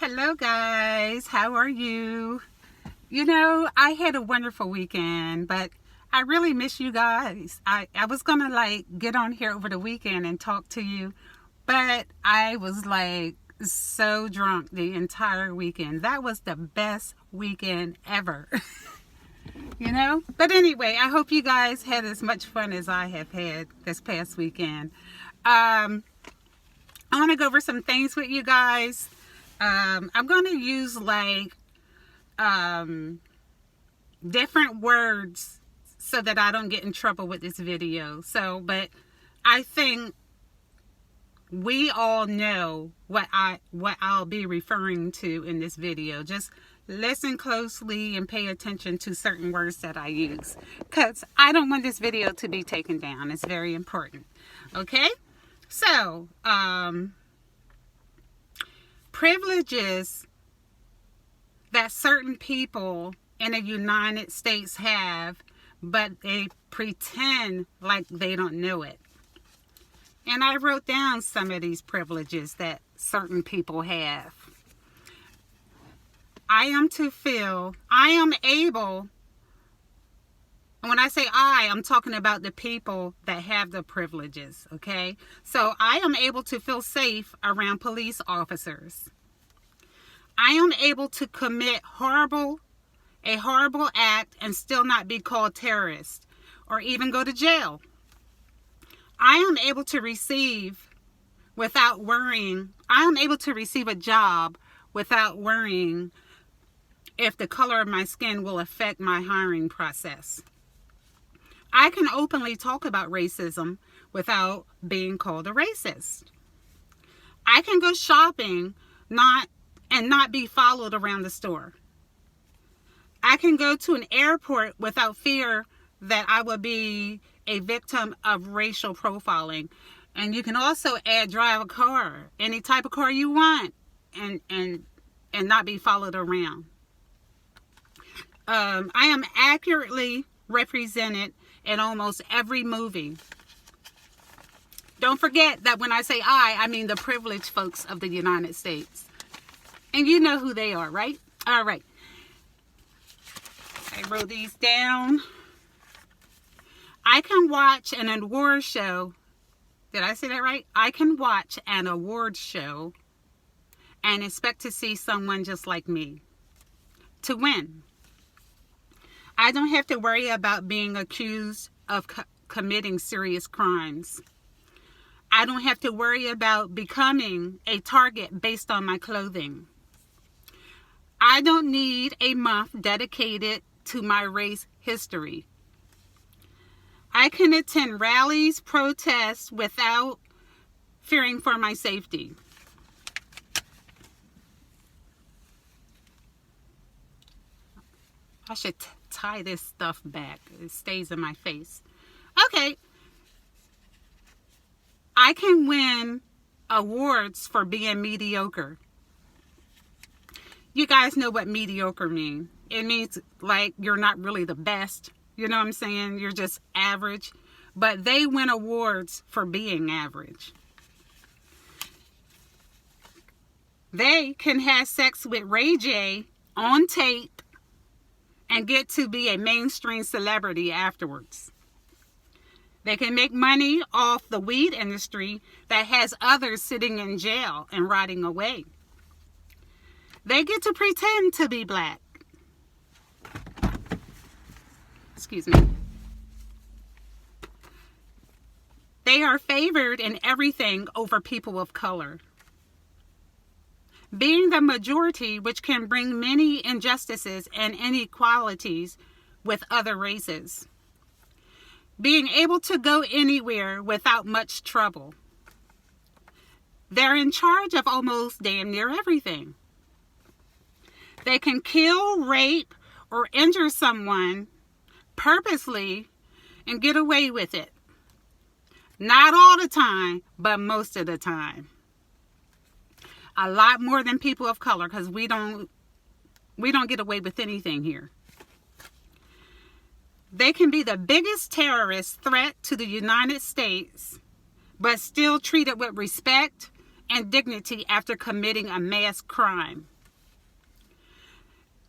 Hello guys, how are you? You know, I had a wonderful weekend, but I really miss you guys. I was gonna get on here over the weekend and talk to you, but I was so drunk the entire weekend. That was the best weekend ever. You know? But anyway, I hope you guys had as much fun as I have had this past weekend. I want to go over some things with you guys. I'm going to use different words so that I don't get in trouble with this video. But I think we all know what I'll be referring to in this video. Just listen closely and pay attention to certain words that I use, because I don't want this video to be taken down. It's very important. Okay? So, privileges that certain people in the United States have, but they pretend like they don't know it. And I wrote down some of these privileges that certain people have. I am able, and when I say I'm talking about the people that have the privileges, okay? So I am able to feel safe around police officers. I am able to commit a horrible act and still not be called terrorist or even go to jail. I am able to receive without worrying. I am able to receive a job without worrying if the color of my skin will affect my hiring process. I can openly talk about racism without being called a racist. I can go shopping and not be followed around the store. I can go to an airport without fear that I will be a victim of racial profiling. And you can also drive a car, any type of car you want, and not be followed around. I am accurately represented in almost every movie. Don't forget that when I say I mean the privileged folks of the United States. And you know who they are, right? All right. I wrote these down. I can watch an award show. Did I say that right? I can watch an award show and expect to see someone just like me to win. I don't have to worry about being accused of committing serious crimes. I don't have to worry about becoming a target based on my clothing. I don't need a month dedicated to my race history. I can attend rallies, protests without fearing for my safety. I should tie this stuff back. It stays in my face. Okay. I can win awards for being mediocre. You guys know what mediocre means. It means like you're not really the best. You know what I'm saying? You're just average. But they win awards for being average. They can have sex with Ray J on tape and get to be a mainstream celebrity afterwards. They can make money off the weed industry that has others sitting in jail and rotting away. They get to pretend to be black. Excuse me. They are favored in everything over people of color. Being the majority, which can bring many injustices and inequalities with other races. Being able to go anywhere without much trouble. They're in charge of almost damn near everything. They can kill, rape, or injure someone purposely and get away with it. Not all the time, but most of the time. A lot more than people of color, because we don't get away with anything here. They can be the biggest terrorist threat to the United States, but still treated with respect and dignity after committing a mass crime.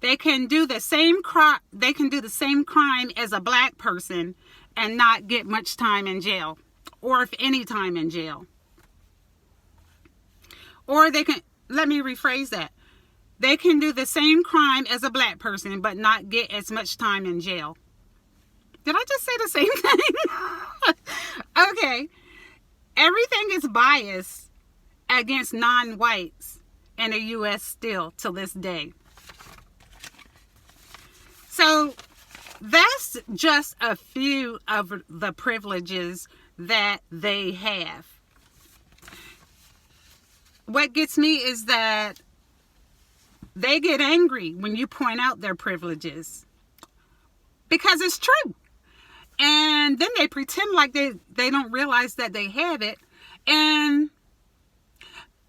They can do the same crime. They can do the same crime as a black person and not get much time in jail, or if any time in jail. Or they can, let me rephrase that. They can do the same crime as a black person but not get as much time in jail. Did I just say the same thing? Okay. Everything is biased against non-whites in the U.S. still to this day. So that's just a few of the privileges that they have. What gets me is that they get angry when you point out their privileges, because it's true. And then they pretend like they don't realize that they have it. And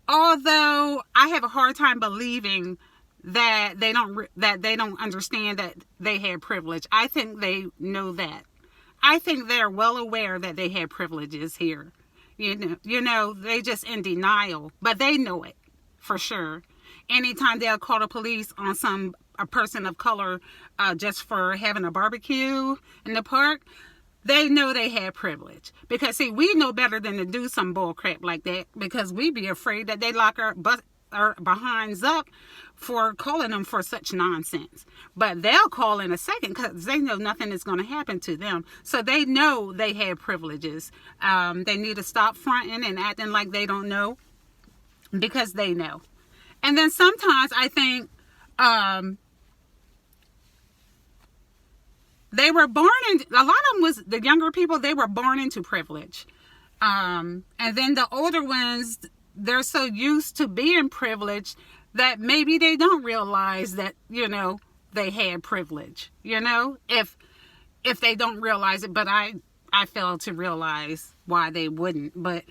although I have a hard time believing that they don't understand that they have privilege, I think they know that. I think they're well aware that they have privileges here. You know, they just in denial, but they know it for sure. Anytime they'll call the police on a person of color just for having a barbecue in the park, they know they have privilege. Because see, we know better than to do some bull crap like that, because we be afraid that they lock our behinds up for calling them for such nonsense. But they'll call in a second because they know nothing is going to happen to them. So they know they have privileges. They need to stop fronting and acting like they don't know, because they know. And then sometimes I think they were born in, a lot of them was the younger people, they were born into privilege. And then the older ones, they're so used to being privileged that maybe they don't realize that, you know, they had privilege, you know, if they don't realize it. But I fail to realize why they wouldn't. But,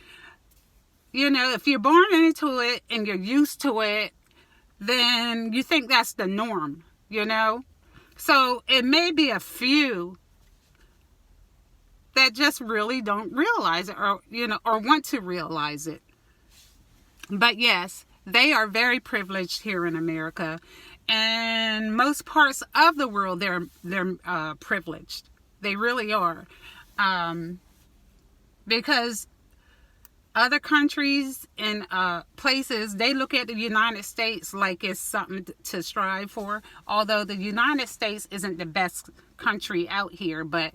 you know, if you're born into it and you're used to it, then you think that's the norm, you know. So it may be a few that just really don't realize it, or, you know, or want to realize it. But yes, they are very privileged here in America, and most parts of the world they're privileged. They really are, because other countries and places, they look at the United States like it's something to strive for. Although the United States isn't the best country out here, but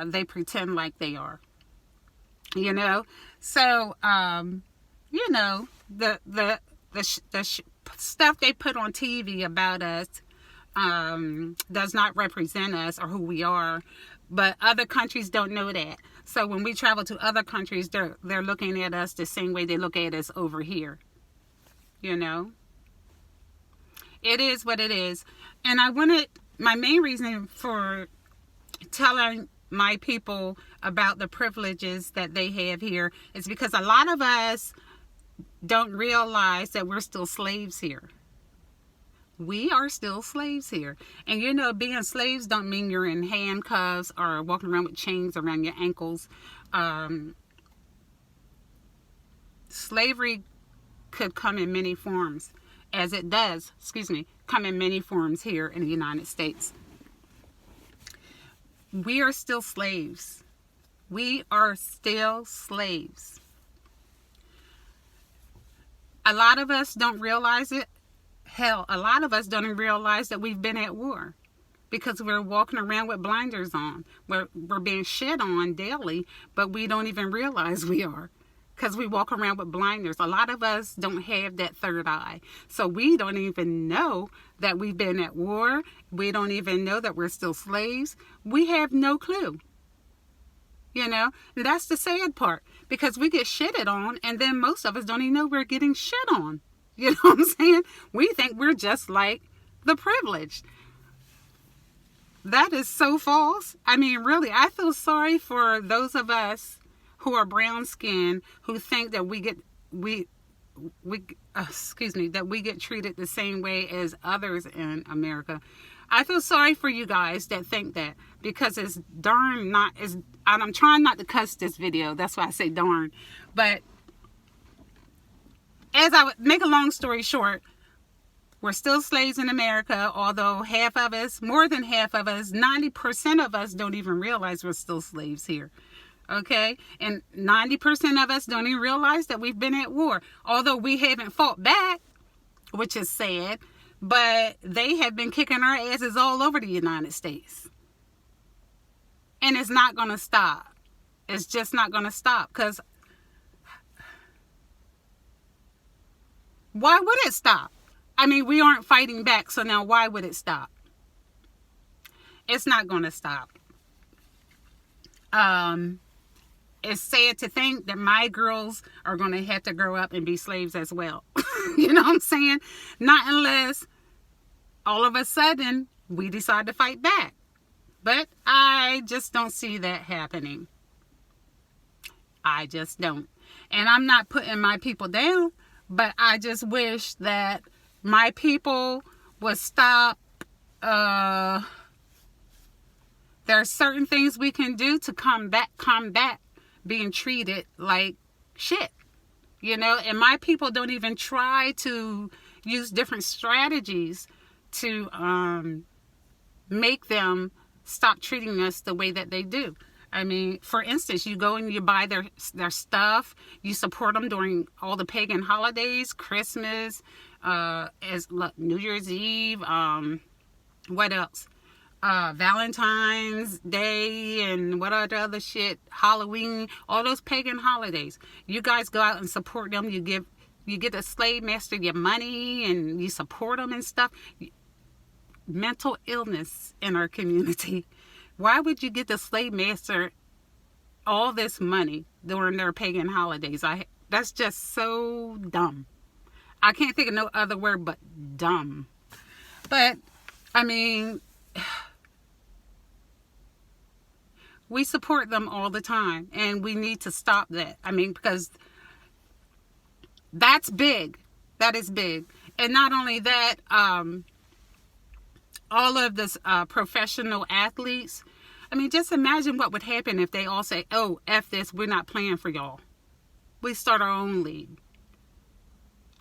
they pretend like they are. You know, so you know, the stuff they put on TV about us does not represent us or who we are. But other countries don't know that. So when we travel to other countries, they're looking at us the same way they look at us over here. You know? It is what it is. And my main reason for telling my people about the privileges that they have here is because a lot of us don't realize that we're still slaves here. We are still slaves here. And you know, being slaves don't mean you're in handcuffs or walking around with chains around your ankles. Slavery could come in many forms, as it does, come in many forms here in the United States. We are still slaves. We are still slaves. A lot of us don't realize it. Hell, a lot of us don't even realize that we've been at war, because we're walking around with blinders on. We're being shit on daily, but we don't even realize we are, because we walk around with blinders. A lot of us don't have that third eye. So we don't even know that we've been at war. We don't even know that we're still slaves. We have no clue. You know, and that's the sad part, because we get shitted on, and then most of us don't even know we're getting shit on. You know what I'm saying? We think we're just like the privileged. That is so false. I mean, really, I feel sorry for those of us who are brown skinned, who think that we get treated the same way as others in America. I feel sorry for you guys that think that, because it's darn not as, and I'm trying not to cuss this video, that's why I say darn. But as I would make a long story short, We're still slaves in America, although half of us, more than half of us, 90% of us don't even realize we're still slaves here. Okay? And 90% of us don't even realize that we've been at war. Although we haven't fought back, which is sad, but they have been kicking our asses all over the United States. And it's not going to stop. It's just not going to stop. Because why would it stop? I mean, we aren't fighting back, so now why would it stop? It's not going to stop. It's sad to think that my girls are going to have to grow up and be slaves as well. You know what I'm saying? Not unless all of a sudden we decide to fight back. But I just don't see that happening. I just don't. And I'm not putting my people down, but I just wish that my people would stop. There are certain things we can do to combat being treated like shit. You know, and my people don't even try to use different strategies to make them stop treating us the way that they do. I mean, for instance, you go and you buy their stuff, you support them during all the pagan holidays, Christmas, New Year's Eve, what else? Valentine's Day and what other shit, Halloween, all those pagan holidays. You guys go out and support them. You get the slave master your money and you support them and stuff. Mental illness in our community. Why would you get the slave master all this money during their pagan holidays? That's just so dumb. I can't think of no other word but dumb. But, I mean, we support them all the time, and we need to stop that. I mean, because that's big. That is big. And not only that, all of this professional athletes, I mean, just imagine what would happen if they all say, oh, F this, we're not playing for y'all. We start our own league.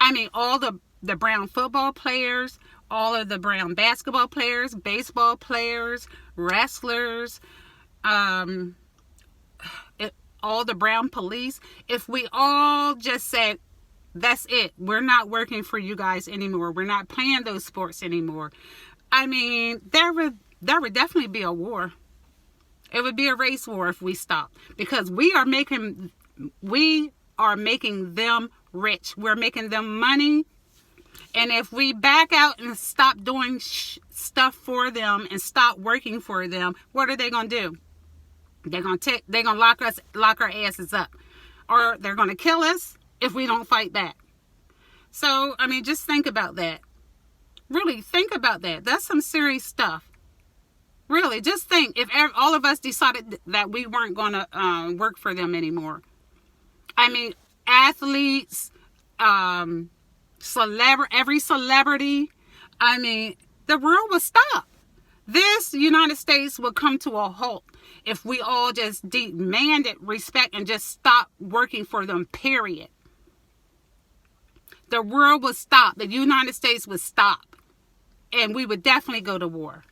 I mean, all the Brown football players, all of the Brown basketball players, baseball players, wrestlers, all the Brown police, if we all just said, that's it, we're not working for you guys anymore, we're not playing those sports anymore, I mean, there would definitely be a war. It would be a race war if we stop, because we are making them rich. We're making them money. And if we back out and stop doing stuff for them and stop working for them, what are they going to do? They're going to lock our asses up, or they're going to kill us if we don't fight back. So, I mean, just think about that. Really, think about that. That's some serious stuff. Really, just think if all of us decided that we weren't going to work for them anymore. I mean, athletes, every celebrity, I mean, the world would stop. This United States would come to a halt if we all just demanded respect and just stop working for them, period. The world would stop. The United States would stop. And we would definitely go to war.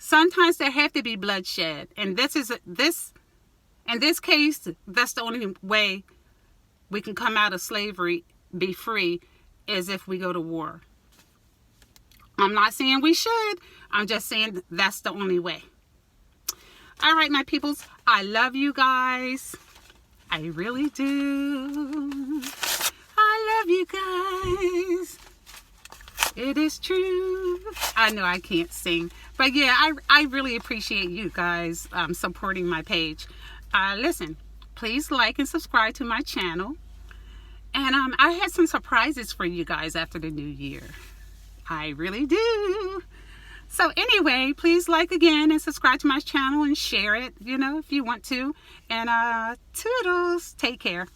Sometimes there have to be bloodshed. And in this case, that's the only way we can come out of slavery, be free, is if we go to war. I'm not saying we should. I'm just saying that's the only way. All right, my peoples. I love you guys. I really do. I love you guys. It is true. I know I can't sing. But yeah, I really appreciate you guys supporting my page. Listen, please like and subscribe to my channel. And I had some surprises for you guys after the new year. I really do. So anyway, please like again and subscribe to my channel and share it, if you want to. And toodles. Take care.